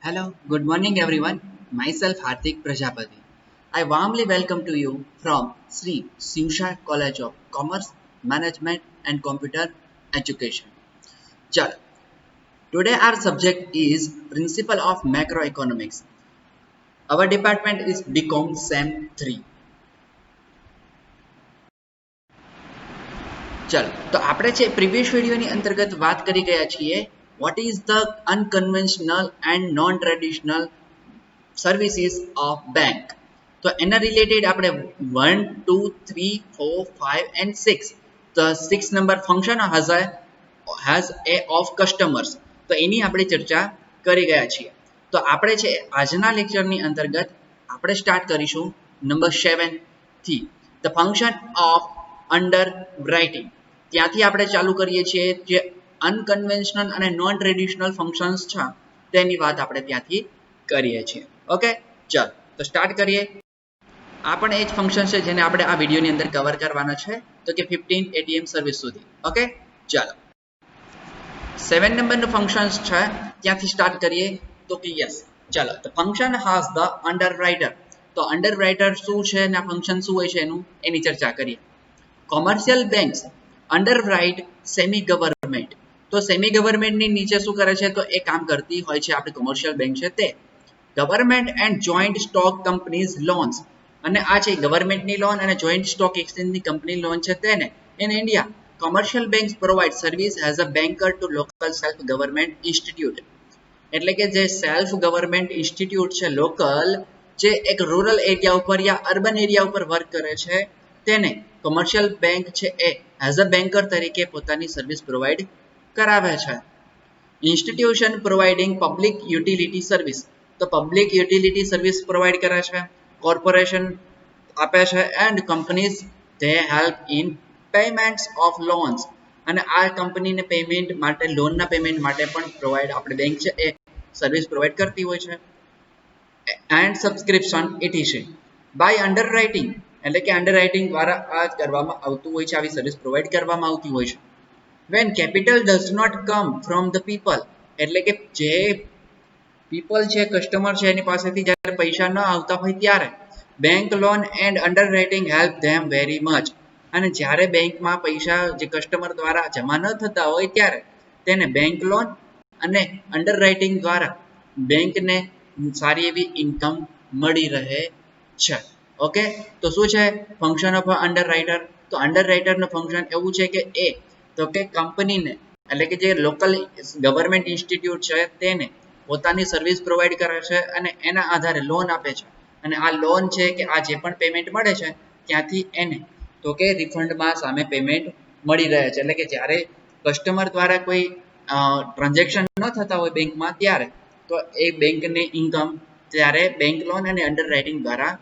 Hello, good morning everyone. Myself Hardik Prajapati. I warmly welcome to you from Sri Shivsha College of Commerce, Management and Computer Education. Chal, today our subject is Principle of Macroeconomics. Our department is BCom SEM 3. ચલ તો આપણે છે previous વિડીયોની અંતર્ગત વાત કરી ગયા છીએ what is the unconventional and non traditional services of bank. તો એના રિલેટેડ આપણે 1 2 3 4 5 એન્ડ 6 તો 6 number function has a of customers, તો એની આપણે ચર્ચા કરી ગયા છીએ. તો આપણે છે આજના લેક્ચરની અંતર્ગત આપણે સ્ટાર્ટ કરીશું નંબર 7 થી the function of under writing. ત્યાંથી આપણે ચાલુ કરીએ છીએ જે અનકન્વેન્શનલ અને નોન ટ્રેડિશનલ ફંક્શન્સ છે તેની વાત આપણે ત્યાંથી કરીએ છીએ. ઓકે, ચાલ તો સ્ટાર્ટ કરીએ. આ પણ એ જ ફંક્શન છે જેને આપણે આ વિડીયોની અંદર કવર કરવાના છે, તો કે 15 ATM સર્વિસ સુધી. ઓકે, ચાલો 7 નંબરનું ફંક્શન છે ત્યાંથી સ્ટાર્ટ કરીએ. તો કે યસ, ચાલો ધ ફંક્શન હાઝ ધ અંડરરાઇટર. તો અંડરરાઇટર શું છે અને આ ફંક્શન શું હોય છે એની ચર્ચા કરીએ. Commercial banks underwrite semi government. તો સેમી ગવર્મેન્ટની નીચે શું કરે છે તો એ કામ કરતી હોય છે આપણી કોમર્શિયલ બેંક છે તે government and joint stock companies loans. અને આ છે ગવર્મેન્ટની લોન અને જોઈન્ટ સ્ટોક એક્સચેન્જની કંપની લોન છે તેને in India commercial banks provide service as a banker to local self government institute. એટલે કે જે સેલ્ફ ગવર્મેન્ટ ઇન્સ્ટિટ્યૂટ છે લોકલ, જે એક રૂરલ એરિયા ઉપર યા અર્બન એરિયા ઉપર વર્ક કરે છે તેને કોમર્શિયલ બેંક છે એ એઝ અ બેન્કર તરીકે પોતાની સર્વિસ પ્રોવાઈડ કરાવે છે. Institution providing public utility service. તો પબ્લિક યુટિલિટી સર્વિસ પ્રોવાઈડ કરે છે, કોર્પોરેશન આપે છે and companies they help in payments of loans. અને આ કંપનીને પેમેન્ટ માટે લોનના પેમેન્ટ માટે પણ પ્રોવાઈડ આપણે બેંક છે એ સર્વિસ પ્રોવાઈડ કરતી હોય છે. And subscription ETC by underwriting. એટલે કે અંડરરાઇટિંગ દ્વારા આ કરવામાં આવતું હોય છે, આવી સર્વિસ પ્રોવાઈડ કરવામાં આવતી હોય છે. When capital does not come from the people. એટલે કે જે પીપલ છે કસ્ટમર છે એની પાસેથી જ્યારે પૈસા ન આવતા હોય ત્યારે bank loan and underwriting help them very much. અને જ્યારે બેંકમાં પૈસા જે કસ્ટમર દ્વારા જમા ન થતા હોય ત્યારે તેને બેંક લોન અને અંડરરાઇટિંગ દ્વારા બેંકને સારી એવી ઇન્કમ મળી રહે છે. ઓકે, તો શું છે ફંક્શન ઓફ અંડરરાઇટર? તો અંડરરાઇટરનું ફંક્શન એવું છે કે એ તો કે કંપનીને એટલે કે જે લોકલ ગવર્મેન્ટ ઇન્સ્ટિટ્યૂટ છે તેને પોતાની સર્વિસ પ્રોવાઈડ કરે છે અને એના આધારે લોન આપે છે. અને આ લોન છે કે આ જે પણ પેમેન્ટ મળે છે ત્યાંથી એને તો કે રિફંડમાં સામે પેમેન્ટ મળી રહે છે. એટલે કે જ્યારે કસ્ટમર દ્વારા કોઈ ટ્રાન્ઝેક્શન ન થતા હોય બેંકમાં ત્યારે તો એ બેંકને ઇન્કમ ત્યારે બેંક લોન અને અંડરરાઇટિંગ દ્વારા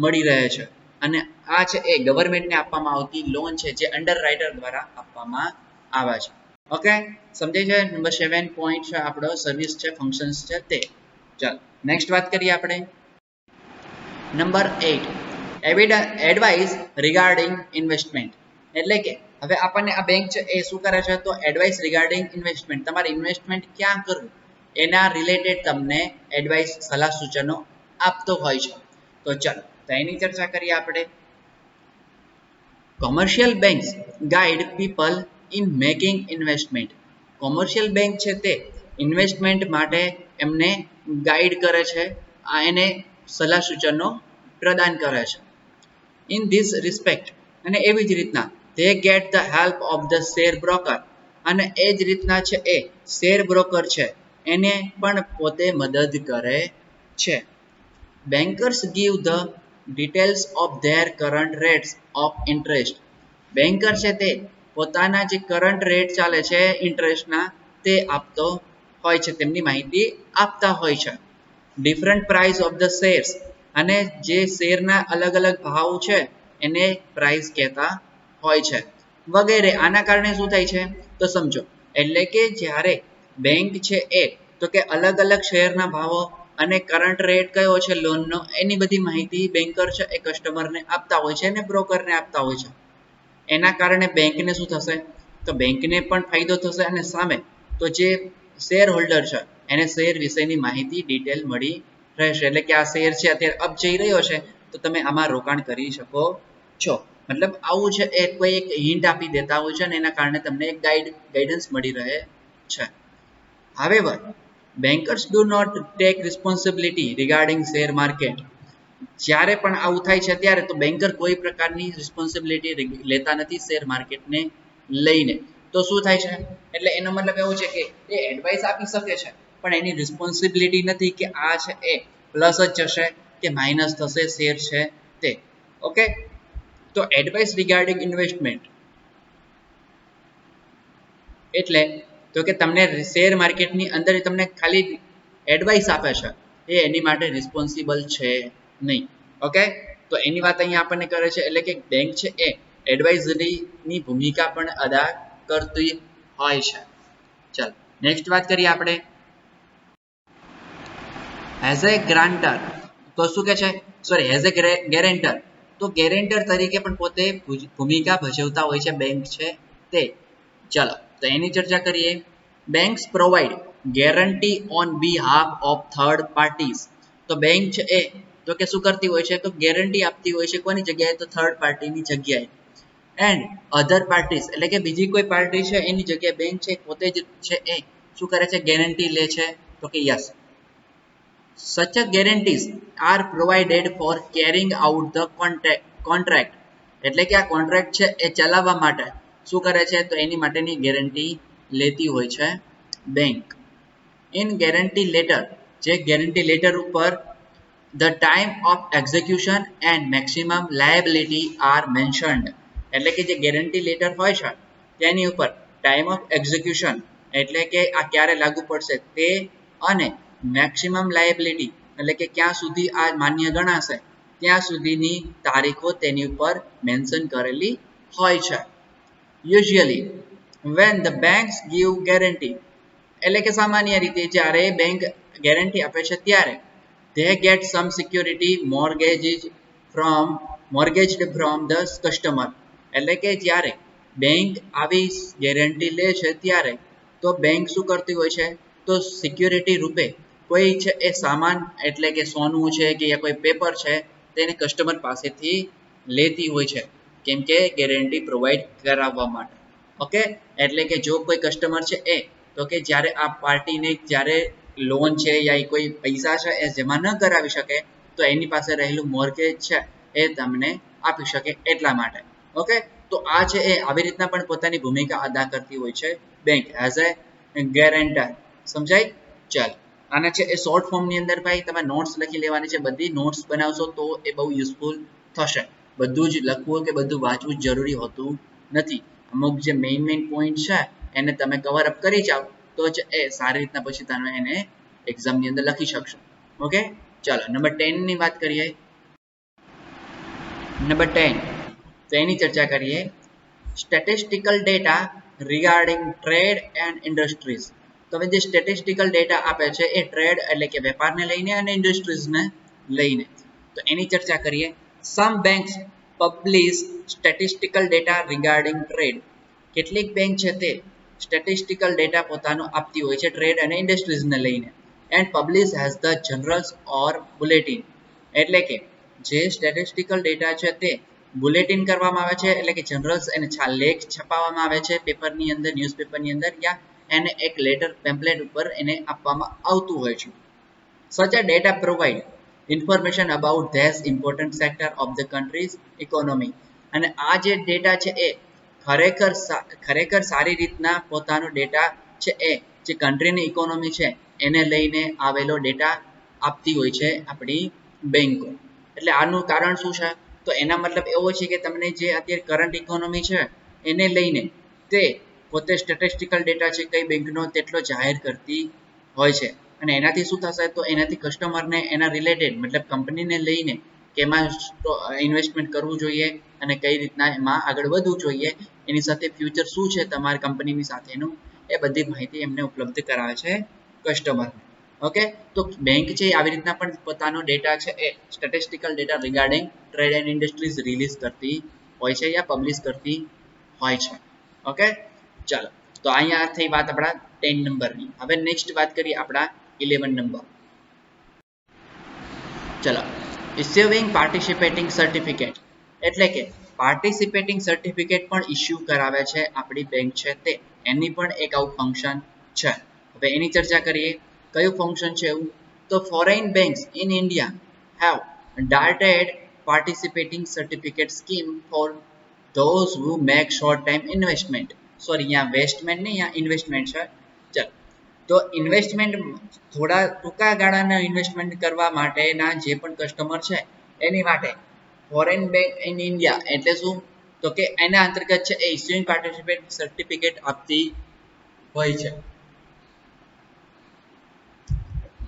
મળી રહે છે. અને આ છે એ ગવર્મેન્ટને આપવામાં આવતી લોન છે જે અંડરરાઇટર દ્વારા આપવામાં આવે છે. ઓકે, સમજાય છે? નંબર 7 પોઈન્ટ છે આપણો સર્વિસ છે ફંક્શન્સ છે તે. ચાલો નેક્સ્ટ વાત કરીએ આપણે. Number 8 advice regarding investment. એટલે કે હવે આપણને આ બેંક છે એ શું કરે છે તો એડવાઇસ રિગાર્ડિંગ ઇન્વેસ્ટમેન્ટ, તમારે ઇન્વેસ્ટમેન્ટ ક્યાં કરવું એના રિલેટેડ તમને એડવાઇસ સલાહ સૂચનો આપતો હોય છે. તો ચાલો તો એની ચર્ચા કરીએ આપણે. Commercial banks guide people in making investment. Commercial bank છે તે ઇન્વેસ્ટમેન્ટ માટે એમને ગાઈડ કરે છે, એને સલાહ સૂચનો પ્રદાન કરે છે. ઇન ધીસ રિસ્પેક્ટ, અને એવી જ રીતના they get the help of the share broker. અને એ જ રીતના છે એ શેર બ્રોકર છે એને પણ પોતે મદદ કરે છે. Bankers give the details of their current rates of interest. Banker છે તે પોતાના જે કરંટ રેટ ચાલે છે ઇન્ટરેસ્ટના તે આપતો હોય છે, તેમની માહિતી આપતા હોય છે. Different price of the shares, અને જે શેરના અલગ અલગ ભાવ છે એને પ્રાઇસ કહેતા હોય છે વગેરે. આના કારણે શું થાય છે તો સમજો, એટલે કે જ્યારે બેંક છે એ તો કે અલગ અલગ શેરના ભાવો અને કરંટ રેટ કયો છે લોનનો એની બધી માહિતી બેન્કર છે એ કસ્ટમરને આપતા હોય છે અને બ્રોકરને આપતા હોય છે. એના કારણે બેંકને શું થશે તો બેંકને પણ ફાયદો થશે અને સામે તો જે શેર હોલ્ડર છે એને શેર વિશેની માહિતી ડિટેલ મળી રહેશે. એટલે કે આ શેર છે અત્યારે અપ જઈ રહ્યો છે તો તમે આમાં રોકાણ કરી શકો છો. મતલબ આવું છે એ કોઈ એક હિન્ટ આપી દેતા હોય છે અને એના કારણે તમને એક ગાઈડન્સ મળી રહે છે. However, bankers do not take responsibility regarding share market. જ્યારે પણ આવું થાય છે ત્યારે તો બેન્કર કોઈ પ્રકારની રિસ્પોન્સિબિલિટી લેતા નથી શેર માર્કેટને લઈને. તો શું થાય છે એટલે એનો મતલબ એવું છે કે એ એડવાઇસ આપી શકે છે પણ એની રિસ્પોન્સિબિલિટી નથી કે આ છે એ પ્લસ જ જશે કે માઇનસ થશે શેર છે તે. ઓકે, તો એડવાઇસ રિગાર્ડિંગ ઇન્વેસ્ટમેન્ટ એટલે તો કે તમને શેર માર્કેટની અંદર તમને ખાલી એડવાઇસ આપે છે, એ એની માટે રિસ્પોન્સિબલ છે નહીં. ઓકે, તો એની વાત અહીંયા આપણને કરે છે એટલે કે બેંક છે એ એડવાઇઝરીની ભૂમિકા પણ અદા કરતી હોય છે. ચાલો નેક્સ્ટ વાત કરીએ આપણે એઝ એ ગ્રાન્ટર. તો શું કે છે સોરી એઝ એ ગેરેન્ટર. તો ગેરેન્ટર તરીકે પણ પોતે ભૂમિકા ભજવતા હોય છે બેંક છે તે. ચાલો તો એની ચર્ચા કરીએ. Banks provide guarantee on behalf of third parties. તો બેંક છે એ તો કે શું કરતી હોય છે તો ગેરંટી આપતી હોય છે કોની જગ્યાએ તો થર્ડ પાર્ટીની જગ્યાએ. એન્ડ અધર પાર્ટીઝ એટલે કે બીજી કોઈ પાર્ટી છે એની જગ્યાએ બેંક છે પોતે જ છે એ શું કરે છે ગેરંટી લે છે તો કે yes. Such a guarantees are provided for carrying out the contract. એટલે કે આ કોન્ટ્રાક્ટ છે એ ચલાવવા માટે શું કરે છે તો એની માટેની ગેરંટી લેતી હોય છે બેંક. ઇન ગેરંટી લેટર, જે ગેરંટી લેટર ઉપર the time of execution and maximum liability are mentioned. એટલે કે જે ગેરંટી લેટર હોય છે તેની ઉપર ટાઈમ ઓફ એક્ઝિક્યુશન એટલે કે આ ક્યારે લાગુ પડશે તે અને મેક્સિમમ લાયબિલિટી એટલે કે ક્યાં સુધી આ માન્ય ગણાશે ત્યાં સુધીની તારીખો તેની ઉપર મેન્શન કરેલી હોય છે. Usually when the banks give guarantee એટલે કે સામાન્ય રીતે જ્યારે બેંક ગેરંટી આપે છે ત્યારે they get some security mortgaged from the customer. એટલે કે જ્યારે બેંક આવી ગેરંટી લે છે ત્યારે તો બેંક શું કરતી હોય છે તો સિક્યોરિટી રૂપે કોઈ છે એ સામાન એટલે કે સોનું છે કે કોઈ પેપર છે તેને કસ્ટમર પાસેથી લેતી હોય છે કેમ કે ગેરંટી પ્રોવાઈડ કરાવવા માટે. ઓકે, એટલે કે જો કોઈ કસ્ટમર છે એ તો કે જ્યારે આ પાર્ટીને જ્યારે લોન છે યા કોઈ પૈસા છે એ જમા ન કરાવી શકે તો એની પાસે રહેલું મોર્ગેજ છે એ તમને આપી શકે એટલા માટે. ઓકે, તો આ છે એ આવી રીતના પણ પોતાની ભૂમિકા અદા કરતી હોય છે બેંક એઝ એ ગેરેન્ટર. સમજાય? ચાલો આને છે એ શોર્ટ ફોર્મની અંદર ભાઈ તમે નોટ્સ લખી લેવાની છે. બધી નોટ્સ બનાવશો તો એ બહુ યુઝફુલ થશે. બધું જ લખવું કે બધું વાંચવું જરૂરી હોતું નથી. અમુક જે મેઇન પોઈન્ટ છે એને તમે કવર અપ કરી જાઓ તો જ એ સારી રીતના પછી તમે એને એક્ઝામની અંદર લખી શકશો. ઓકે, ચાલો નંબર 10 ની વાત કરીએ. નંબર 10 તો એની ચર્ચા કરીએ. Statistical data regarding trade and industries. તો હવે જે સ્ટેટિસ્ટિકલ ડેટા આપે છે એ ટ્રેડ એટલે કે વેપારને લઈને અને ઇન્ડસ્ટ્રીઝને લઈને. તો એની ચર્ચા કરીએ. Some banks publish statistical data regarding trade. કેટલીક બેંક છે તે સ્ટેટિસ્ટિકલ ડેટા પોતાનો આપતી હોય છે ટ્રેડ અને ઇન્ડસ્ટ્રીઝને લઈને. And publish has the journals or bulletin. એટલે કે જે સ્ટેટિસ્ટિકલ ડેટા છે તે બુલેટિન કરવામાં આવે છે એટલે કે જનરલ્સ એને લેખ છપાવવામાં આવે છે પેપરની અંદર ન્યૂઝપેપરની અંદર યા એને એક લેટર પેમ્પલેટ ઉપર એને આપવામાં આવતું હોય છે. Such a data provide information about this important sector of the country's economy. અને આ જે ડેટા છે એ ખરેખર સારી રીતના પોતાનો ડેટા છે એ જે કન્ટ્રીની ઇકોનોમી છે એને લઈને આવેલો ડેટા આપતી હોય છે આપણી બેંકો. એટલે આનું કારણ શું છે તો એના મતલબ એવો છે કે તમને જે અત્યારે કરંટ ઇકોનોમી છે એને લઈને તે પોતે સ્ટેટિસ્ટિકલ ડેટા છે કઈ બેંકનો તેટલો જાહેર કરતી હોય છે. અને એનાથી શું થશે તો એનાથી કસ્ટમરને એના રિલેટેડ મતલબ કંપનીને લઈને કે એમાં ઇન્વેસ્ટમેન્ટ કરવું જોઈએ અને કઈ રીતના એમાં આગળ વધવું જોઈએ એની સાથે ફ્યુચર શું છે તમારી કંપનીની સાથેનું એ બધી માહિતી એમને ઉપલબ્ધ કરાવે છે કસ્ટમરને. ઓકે, તો બેંક છે આવી રીતના પણ પોતાનો ડેટા છે એ statistical data regarding trade and industries release કરતી હોય છે યા પબ્લિશ કરતી હોય છે. ઓકે, ચાલો તો અહીંયા થઈ વાત આપણા 10 નંબરની. હવે નેક્સ્ટ વાત કરીએ આપણા 11 નંબર. ચલો, ઇસ્યુઇંગ પાર્ટિસિપેટિંગ સર્ટિફિકેટ એટલે કે પાર્ટિસિપેટિંગ સર્ટિફિકેટ પણ ઇસ્યુ કરાવે છે આપણી બેંક છે તે, એની પણ એક આવું ફંક્શન છે. હવે એની ચર્ચા કરીએ. કયું ફંક્શન છે એવું? તો foreign banks in India have started participating certificate scheme for those who make short time investment. Sorry, यहाँ વેસ્ટમેન્ટ નહીં, यहाँ ઇન્વેસ્ટમેન્ટ છે. ચાલ, તો ઇન્વેસ્ટમેન્ટ થોડા ટૂંકા ગાળાના ઇન્વેસ્ટમેન્ટ કરવા માટેના જે પણ કસ્ટમર છે એની માટે ફોરેન બેંક ઇન ઇન્ડિયા એટલે શું? તો કે એના અંતર્ગત છે એ ઇસ્યુઇંગ પાર્ટિસિપેટ સર્ટિફિકેટ આપતી હોય છે.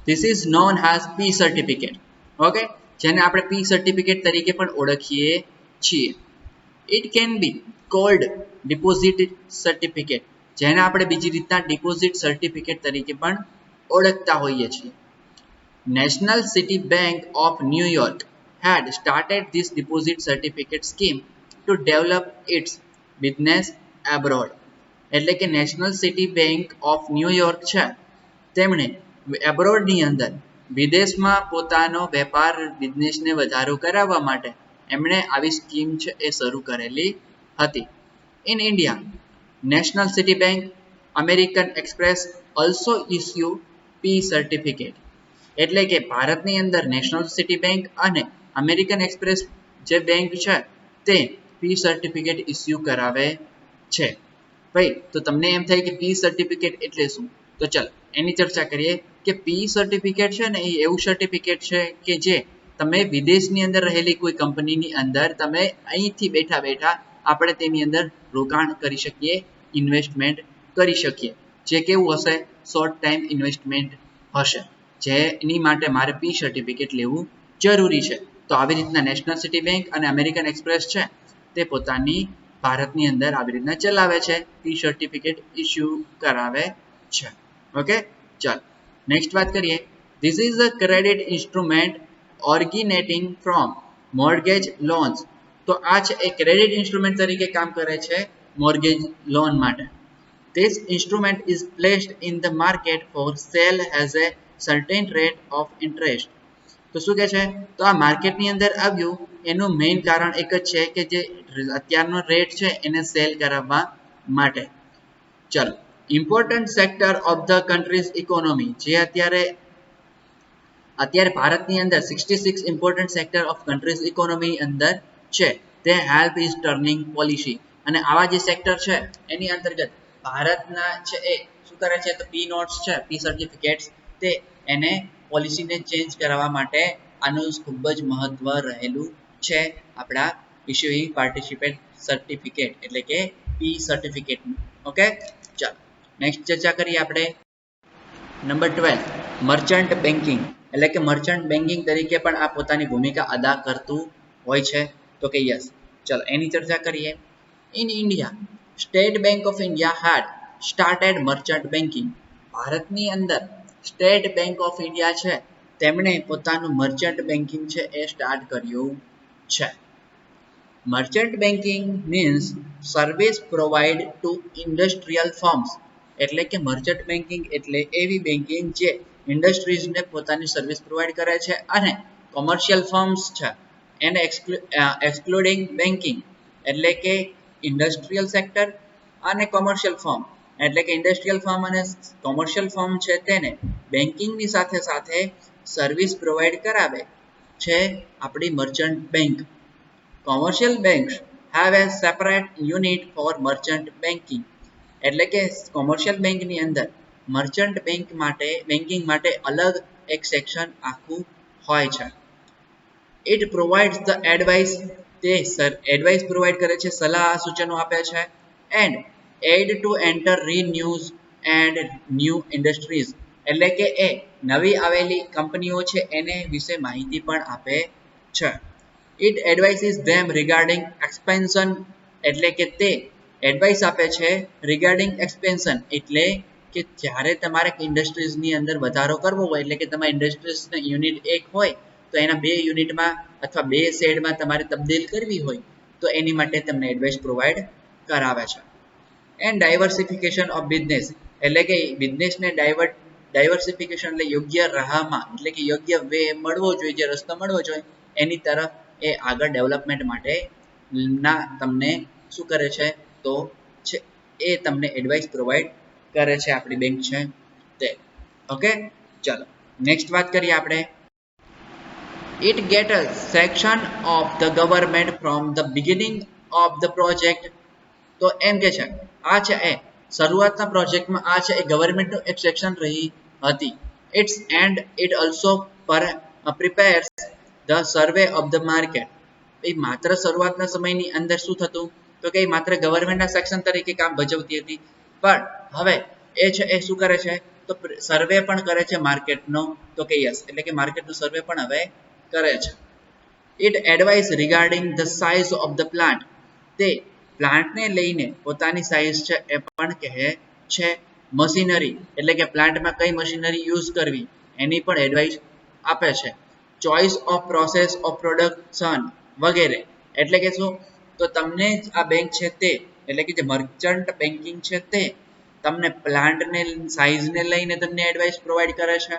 This is known as P certificate. Okay, જેને આપણે P સર્ટિફિકેટ તરીકે પણ ઓળખીએ છીએ. It can be cold deposit certificate, જેને આપણે બીજી રીતના ડિપોઝિટ સર્ટિફિકેટ તરીકે પણ ઓળખતા હોઈએ છીએ. National city bank of New York had started this deposit certificate scheme to develop its business abroad. એટલે કે national city bank of New York છે તેમણે એબ્રોડની અંદર વિદેશમાં પોતાનો વેપાર બિઝનેસને વધારો કરાવવા માટે એમણે આવી સ્કીમ છે એ શરૂ કરેલી હતી. In India national city bank American express also issue P certificate. એટલે કે ભારતની અંદર નેશનલ સિટી બેંક અને અમેરિકન એક્સપ્રેસ જે બેંક છે તે પી સર્ટિફિકેટ ઇસ્યુ કરાવે છે. ભાઈ, તો તમને એમ થાય કે પી સર્ટિફિકેટ એટલે શું? તો ચાલ એની ચર્ચા કરીએ કે પી સર્ટિફિકેટ છે ને એ એવું સર્ટિફિકેટ છે કે જે તમે વિદેશની અંદર રહેલી કોઈ કંપનીની અંદર તમે અહીંથી બેઠા બેઠા આપણે તેની અંદર રોકાણ કરી શકીએ, ઇન્વેસ્ટમેન્ટ કરી શકીએ. જે કેવું હશે? શોર્ટ ટાઈમ ઇન્વેસ્ટમેન્ટ હશે, જેની માટે મારે પી સર્ટિફિકેટ લેવું જરૂરી છે. તો આવી રીતના નેશનલ સિટી બેંક અને અમેરિકન એક્સપ્રેસ છે તે પોતાની ભારતની અંદર આવી રીતના ચલાવે છે, પી સર્ટિફિકેટ ઇસ્યુ કરાવે છે. ઓકે, ચાલ નેક્સ્ટ વાત કરીએ. This is a credit instrument originating from mortgage loans. તો આ છે એ ક્રેડિટ ઇન્સ્ટ્રુમેન્ટ તરીકે કામ કરે છે મોર્ગેજ લોન માટે. This instrument is placed in the market for sale as a certain rate of interest. તો શું કહે છે? તો આ માર્કેટની અંદર આવ્યું એનું મેઇન કારણ એક જ છે કે જે અત્યારનો રેટ છે એને સેલ કરાવવા માટે. ચલો, important sector of the countries economy, જે અત્યારે ભારતની અંદર 66 important sector of countries economy અંદર છે તે હેલ્પ ઇઝ ટર્નિંગ પોલિસી. અને આવા જે સેક્ટર છે એની અંતર્ગત ભારતના છે એ શું કરે છે? તો પી નોટ્સ છે, પી સર્ટિફિકેટ્સ, તે એને પોલિસીને ચેન્જ કરાવવા માટે આનું ખૂબ જ મહત્વ રહેલું છે આપણા ઇસ્યુઇંગ પાર્ટિસિપેટ સર્ટિફિકેટ એટલે કે પી સર્ટિફિકેટનું. ઓકે, ચાલો નેક્સ્ટ ચર્ચા કરીએ આપણે. નંબર 12 મર્ચન્ટ બેન્કિંગ એટલે કે મર્ચન્ટ બેન્કિંગ તરીકે પણ આ પોતાની ભૂમિકા અદા કરતું હોય છે. તો કે યસ, ચાલો એની ચર્ચા કરીએ. In India state bank of India had started merchant banking. ભારતની અંદર સ્ટેટ બેંક ઓફ ઇન્ડિયા છે તેમણે પોતાનું મર્ચન્ટ બેન્કિંગ છે એ સ્ટાર્ટ કર્યું છે. Merchant banking means service provide to industrial firms. એટલે કે મર્ચન્ટ બેન્કિંગ એટલે એવી બેન્કિંગ જે ઇન્ડસ્ટ્રીઝને પોતાની સર્વિસ પ્રોવાઈડ કરે છે અને કોમર્શિયલ ફર્મ્સ છે એને એક્સક્લુડિંગ બેન્કિંગ એટલે કે ઇન્ડસ્ટ્રીયલ સેક્ટર અને કોમર્શિયલ ફર્મ એટલે કે ઇન્ડસ્ટ્રીયલ ફર્મ અને કોમર્શિયલ ફર્મ છે તેને બેન્કિંગની સાથે સાથે સર્વિસ પ્રોવાઈડ કરાવે છે આપણી merchant bank. Commercial banks have a separate unit for merchant banking. એટલે કે કોમર્શિયલ બેંકની અંદર મર્ચન્ટ બેન્કિંગ માટે અલગ એક સેક્શન આખું હોય છે. ઇટ પ્રોવાઇડ્સ ધ એડવાઇસ, તે એડવાઇસ પ્રોવાઈડ કરે છે, સલાહ સૂચનો આપે છે. And aid to enter renews and new industries એટલે કે એ નવી આવેલી કંપનીઓ છે એને વિશે માહિતી પણ આપે છે. ઇટ એડવાઇસીસ ધેમ રિગાર્ડિંગ એક્સપેન્શન એટલે કે તે એડવાઇસ આપે છે રિગાર્ડિંગ એક્સપેન્શન એટલે કે જ્યારે તમારે ઇન્ડસ્ટ્રીઝની અંદર વધારો કરવો હોય એટલે કે તમારી ઇન્ડસ્ટ્રીઝની યુનિટ એક હોય તો એના 2 યુનિટમાં અથવા 2 શેડમાં તમારે તબદીલ કરવી હોય તો એની માટે તમને એડવાઇસ પ્રોવાઈડ કરાવે છે. એન્ડ ડાયવર્સિફિકેશન ઓફ બિઝનેસ એટલે કે બિઝનેસને ડાયવર્સિફિકેશન એટલે યોગ્ય રાહમાં એટલે કે યોગ્ય વે મળવો જોઈએ, જે રસ્તો મળવો જોઈએ એની તરફ એ આગળ ડેવલપમેન્ટ માટે ના તમને શું કરે છે તો છે એ તમને એડવાઇસ પ્રોવાઈડ કરે છે આપણી બેંક છે તે. ઓકે, ચાલો નેક્સ્ટ વાત કરીએ આપણે. It get a section of the government from the beginning of the project. તો એમ કે છે આ છે એ શરૂઆતના પ્રોજેક્ટમાં આ છે એ ગવર્મેન્ટનું એક સેક્શન રહી હતી. It's and it also prepares the survey of the market. એ માત્ર શરૂઆતના સમયની અંદર શું થતું તો કે માત્ર ગવર્મેન્ટના સેક્શન તરીકે કામ ભજવતી હતી, પણ હવે એ છે એ શું કરે છે તો સર્વે પણ કરે છે માર્કેટનો, તો કે યસ એટલે કે માર્કેટનો સર્વે પણ હવે કરે છે. It advice regarding the size of the plant. તે પ્લાન્ટને લઈને પોતાની સાઇઝ છે એ પણ કહે છે. મશીનરી એટલે કે પ્લાન્ટમાં કઈ મશીનરી યુઝ કરવી એની પણ એડવાઇસ આપે છે. Choice off process of production વગેરે. એટલે કે શું તો તમને આ બેંક છે તે એટલે કે જે મર્ચન્ટ બેન્કિંગ છે તે તમને પ્લાન્ટને સાઇઝને લઈને તમને એડવાઇસ પ્રોવાઈડ કરે છે.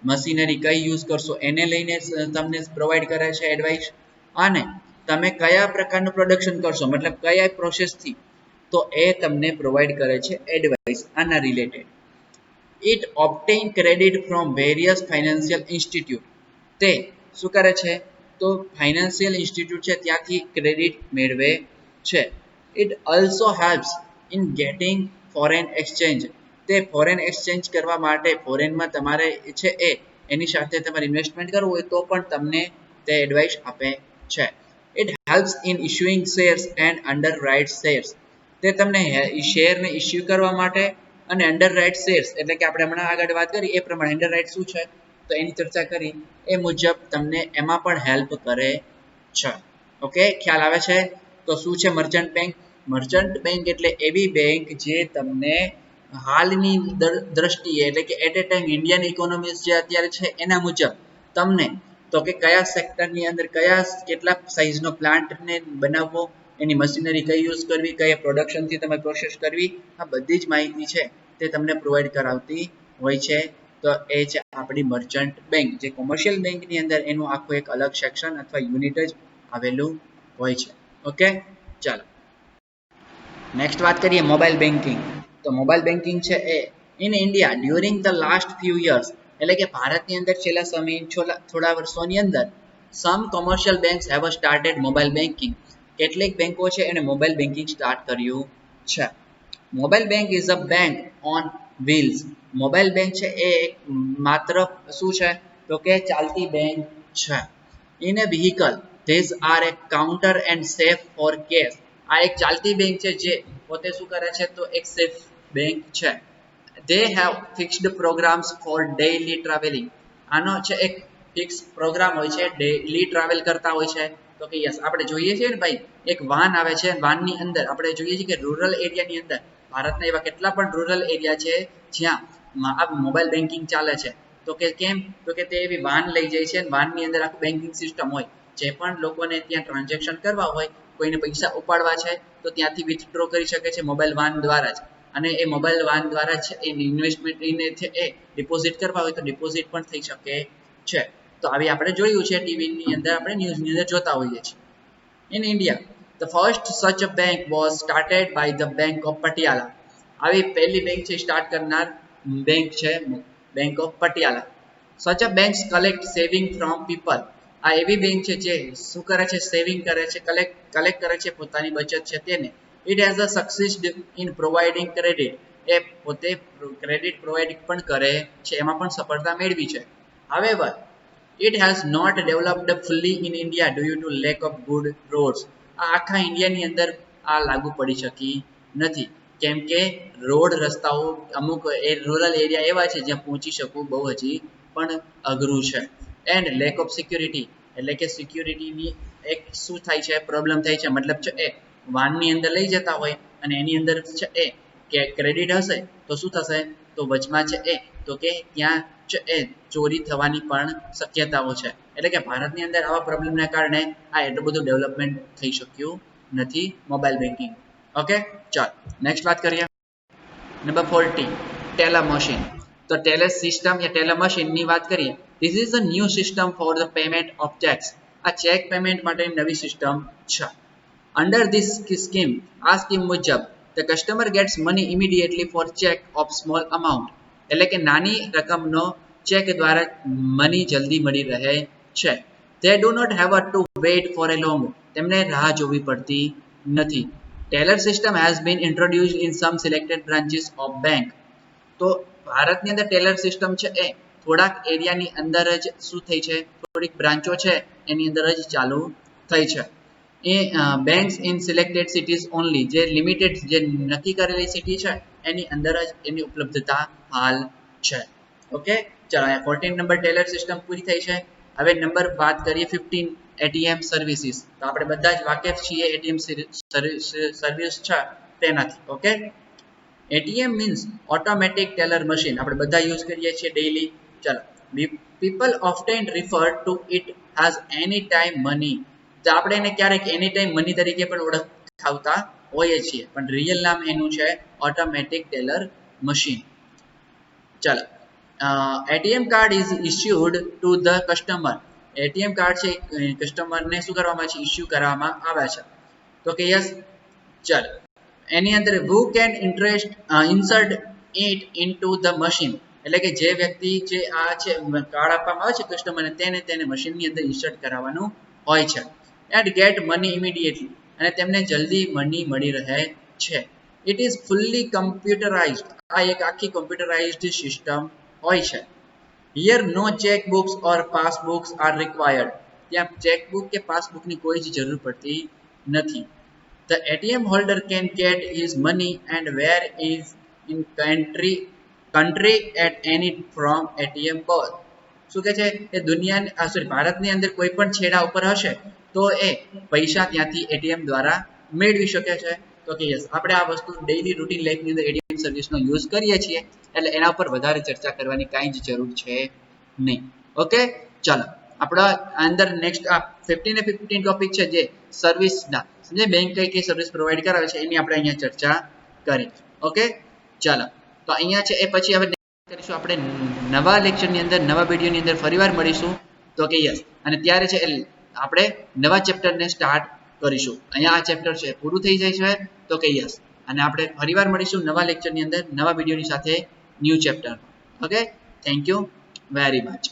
મશીનરી કઈ યુઝ કરશો એને લઈને તમને પ્રોવાઈડ કરે છે એડવાઇસ, અને તમે કયા પ્રકારનું પ્રોડક્શન કરશો મતલબ કયા પ્રોસેસથી તો એ તમને પ્રોવાઈડ કરે છે એડવાઇસ આના related. It obtain credit from various financial institute. તે શું કરે છે તો ફાઇનાન્શિયલ ઇન્સ્ટિટ્યૂટ છે ત્યાંથી ક્રેડિટ મેળવે છે. It also helps in getting foreign exchange. તે ફોરેન એક્સચેન્જ કરવા માટે ફોરેનમાં તમારે છે એ એની સાથે તમારે ઇન્વેસ્ટમેન્ટ કરવું હોય તો પણ તમને તે એડવાઇસ આપે છે. It helps in issuing shares and underwrite shares. તે તમને શેરને ઇશ્યુ કરવા માટે અને અંડર રાઇટ શેર્સ એટલે કે આપણે હમણાં આગળ વાત કરી એ પ્રમાણે અંડર રાઇટ શું છે તો એની ચર્ચા કરી એ મુજબ તમને એમાં પણ હેલ્પ કરે છે. ઓકે, ખ્યાલ આવે છે? તો શું છે મર્ચન્ટ બેંક? મર્ચન્ટ બેંક એટલે એવી બેંક જે તમને હાલની દ્રષ્ટિએ એટલે કે at a time Indian economies જે અત્યારે છે એના મુજબ તમને તો કે કયા સેક્ટરની અંદર કયા કેટલા સાઇઝનો પ્લાન્ટને બનાવવો, એની મશીનરી કઈ યુઝ કરવી, કયા પ્રોડક્શનથી તમે પ્રોસેસ કરવી, આ બધી જ માહિતી છે તે તમને પ્રોવાઈડ કરાવતી હોય છે. તો એ છે આપણી મર્ચન્ટ બેંક, જે કોમર્શિયલ બેંકની અંદર એનું આખું એક અલગ સેક્શન અથવા યુનિટ જ આવેલું હોય છે. ઓકે, ચાલો નેક્સ્ટ વાત કરીએ મોબાઈલ બેન્કિંગ. તો મોબાઈલ બેન્કિંગ છે એ in India during the last few years એટલે કે ભારતની અંદર છેલ્લા સમય થોડા વર્ષોની અંદર some commercial banks have started mobile banking. કેટલીક બેંકો છે એને મોબાઈલ બેન્કિંગ સ્ટાર્ટ કર્યું છે. Mobile bank is a bank on wheels. Mobile bank છે એ માત્ર શું છે તો કે ચાલતી બેંક છે. In a vehicle these are a counter and safe for cash. આ એક ચાલતી બેંક છે જે પોતે શું કરે છે તો એક સેફ બેંક છે. they have fixed programs for daily traveling. આનો છે એક ફિક્સ પ્રોગ્રામ હોય છે ડેલી ટ્રાવેલ કરતા હોય છે તો કે યસ આપણે જોઈએ છીએ ને ભાઈ એક વાન આવે છે, વાનની અંદર આપણે જોઈએ છીએ કે રૂરલ એરિયાની અંદર ભારતના એવા કેટલા પણ રૂરલ એરિયા છે જ્યાં આ મોબાઈલ બેન્કિંગ ચાલે છે. તો કે કેમ તો કે તે એવી વાન લઈ જાય છે અને વાનની અંદર આખું બેન્કિંગ સિસ્ટમ હોય. જે પણ લોકોને ત્યાં ટ્રાન્ઝેક્શન કરવા હોય, કોઈને પૈસા ઉપાડવા છે તો ત્યાંથી વિથડ્રો કરી શકે છે મોબાઈલ વાન દ્વારા જ, અને એ મોબાઈલ વાન દ્વારા જ એ ઇન્વેસ્ટમેન્ટ છે એ ડિપોઝિટ કરવા હોય તો ડિપોઝિટ પણ થઈ શકે છે. તો આવી આપણે જોયું છે ટીવીની અંદર, આપણે ન્યૂઝની અંદર જોતા હોઈએ છીએ. In India the first such a bank was started by the bank of Patiala. આવી પહેલી બેંક છે સ્ટાર્ટ કરનાર બેંક છે bank of Patiala. Such a banks collect saving from people. આ એવી બેંક છે જે શું કરે છે સેવિંગ કરે છે, કલેક્ટ કરે છે પોતાની બચત છે તેને. It has a succeeded in providing credit. એ પોતે ક્રેડિટ પ્રોવાઈડ પણ કરે છે, એમાં પણ સફળતા મેળવી છે. However, it has not developed fully in India due to lack of good roads. આ આખા ઇન્ડિયાની અંદર આ લાગુ પડી શકી નથી કેમ કે રોડ રસ્તાઓ અમુક એ રૂરલ એરિયા એવા છે જ્યાં પહોંચી શકવું બહુ હજી પણ અઘરું છે. એન્ડ લેક ઓફ સિક્યુરિટી એટલે કે સિક્યુરિટીની એક શું થાય છે પ્રોબ્લેમ થાય છે, મતલબ છે એ વાનની અંદર લઈ જતા હોય અને એની અંદર છે એ કે ક્રેડિટ હશે તો શું થશે તો વચમાં છે એ તો કે ત્યાં છે એ ચોરી થવાની પણ શક્યતાઓ છે. એટલે કે ભારતની અંદર આવા પ્રોબ્લેમના કારણે આ એટલું બધું ડેવલપમેન્ટ થઈ શક્યું નથી મોબાઈલ બેન્કિંગ. ઓકે, ચાલો નેક્સ્ટ વાત કરીએ. Number 40 teller machine. તો ટેલર સિસ્ટમ યા ટેલર મશીનની વાત કરીએ, this is a new system for the payment of cheques. આ ચેક પેમેન્ટ માટેની નવી સિસ્ટમ છે. અંડર ધીસ સ્કીમ, આ સ્કીમ મુજબ the customer gets money immediately for cheque of small amount. એટલે કે નાની રકમનો ચેક દ્વારા મની જલ્દી મળી રહે છે. They do not have to wait for a long. તેમને રાહ જોવી પડતી નથી. Teller system has been introduced in some selected branches of bank. તો ભારતની અંદર ટેલર સિસ્ટમ છે એ થોડાક એરિયાની અંદર જ શું થઈ છે, થોડીક બ્રાન્ચો છે એની અંદર જ ચાલુ થઈ છે. એ banks in selected cities only, જે લિમિટેડ જે નક્કી કરેલી સિટી છે એની અંદર જ એની ઉપલબ્ધતા હાલ છે. ઓકે, ચાલો 14 નંબર ટેલર સિસ્ટમ પૂરી થઈ છે. હવે નંબર વાત કરીએ 15 એટીએમ સર્વિસીસ. તો આપણે બધા જ વાકેફ છીએ એટીએમ સર્વિસ છે તેનાથી. Okay, ATM means automatic teller machine. આપણે બધા યુઝ કરીએ છીએ ડેઈલી. ચાલો, people often refer to it as any time money. તો આપણે એને ક્યારેક એની ટાઈમ મની તરીકે પણ ઓળખાવતા હોઈએ છીએ, પણ રિયલ નામ એનું છે ઓટોમેટિક ટેલર મશીન. ચાલો, ATM card is issued to the customer. ATM card છે કસ્ટમરને શું કરવામાં છે, ઇસ્યુ કરવામાં આવે છે. તો કે યસ. ચાલો, એની અંદર who can insert it into the machine. એટલે કે જે વ્યક્તિ જે આ છે કાર્ડ આપવામાં આવે છે કસ્ટમરને, તેને મશીનની અંદર ઇન્સર્ટ કરાવવાનું હોય છે. and get money immediately. અને તેમને જલ્દી મની મળી રહે છે. it is fully computerized. આ એક આખી કોમ્પ્યુટરાઇઝ્ડ સિસ્ટમ હોય છે. here no checkbooks or passbooks are required. ત્યાં ચેકબુક કે પાસબુકની કોઈ જ જરૂર પડતી નથી. The ATM holder can get his money and where is in country at any from ATM booth. શું કહે છે એ દુનિયા સોરી ભારતની અંદર કોઈ પણ છેડા ઉપર હશે તો એ પૈસા ત્યાંથી એટીએમ દ્વારા મેળવી શકે છે. તો કે યસ, આપણે આ વસ્તુ ડેઈલી રૂટીન લાઈફની અંદર એટીએમ સર્વિસનો યુઝ કરીએ છીએ, એટલે એના ઉપર વધારે ચર્ચા કરવાની કાંઈ જ જરૂર છે નહીં. ઓકે, ચાલો આપણા અંદર નેક્સ્ટ આ 15 ને 15 ટોપિક છે જે સર્વિસના, સમજે બેંક કઈ કઈ સર્વિસ પ્રોવાઈડ કરાવે છે એની આપણે અહીંયા ચર્ચા કરી. ઓકે, ચાલો તો અહીંયા છે એ પછી હવે કરીશું આપણે નવા લેક્ચરની અંદર, નવા વિડીયોની અંદર ફરીવાર મળીશું. તો કે યસ, અને ત્યારે છે આપણે નવા ચેપ્ટરને સ્ટાર્ટ કરીશું. અહીંયા આ ચેપ્ટર છે પૂરું થઈ જાય છે. તો કે યસ, અને આપણે ફરીવાર મળીશું નવા લેક્ચરની અંદર નવા વિડીયોની સાથે new chapter. Okay, thank you very much.